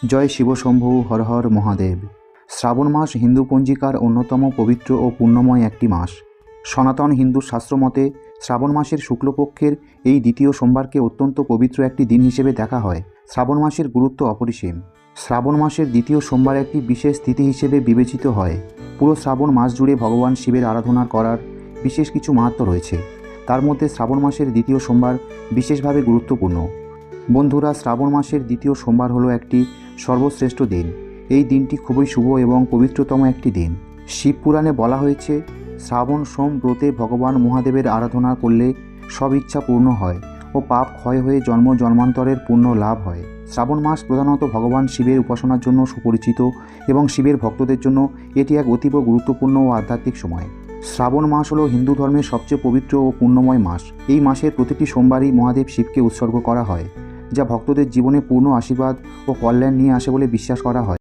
জয় শিব শম্ভু, হর হর মহাদেব। শ্রাবণ মাস হিন্দু পঞ্জিকার অন্যতম পবিত্র ও পুণ্যময় একটি মাস। সনাতন হিন্দু শাস্ত্রমতে শ্রাবণ মাসের শুক্লপক্ষের এই দ্বিতীয় সোমবারকে অত্যন্ত পবিত্র একটি দিন হিসেবে দেখা হয়। শ্রাবণ মাসের গুরুত্ব অপরিসীম। শ্রাবণ মাসের দ্বিতীয় সোমবার একটি বিশেষ তিথি হিসেবে বিবেচিত হয়। পুরো শ্রাবণ মাস জুড়ে ভগবান শিবের আরাধনা করার বিশেষ কিছু মাহাত্ম্য রয়েছে। তার মধ্যে শ্রাবণ মাসের দ্বিতীয় সোমবার বিশেষভাবে গুরুত্বপূর্ণ। বন্ধুরা, শ্রাবণ মাসের দ্বিতীয় সোমবার হলো একটি সর্বশ্রেষ্ঠ দিন। এই দিনটি খুবই শুভ এবং পবিত্রতম একটি দিন। শিবপুরাণে বলা হয়েছে, শ্রাবণ সোম ব্রতে ভগবান মহাদেবের আরাধনা করলে সব ইচ্ছা পূর্ণ হয় ও পাপ ক্ষয় হয়ে জন্ম জন্মান্তরের পুণ্য লাভ হয়। শ্রাবণ মাস প্রধানত ভগবান শিবের উপাসনার জন্য সুপরিচিত এবং শিবের ভক্তদের জন্য এটি এক অতীব গুরুত্বপূর্ণ ও আধ্যাত্মিক সময়। শ্রাবণ মাস হলো হিন্দু ধর্মের সবচেয়ে পবিত্র ও পুণ্যময় মাস। এই মাসের প্রতিটি সোমবারই মহাদেব শিবকে উৎসর্গ করা হয়, যা ভক্তদের জীবনে পূর্ণ আশীর্বাদ ও কল্যাণ নিয়ে আসে বলে বিশ্বাস করা হয়।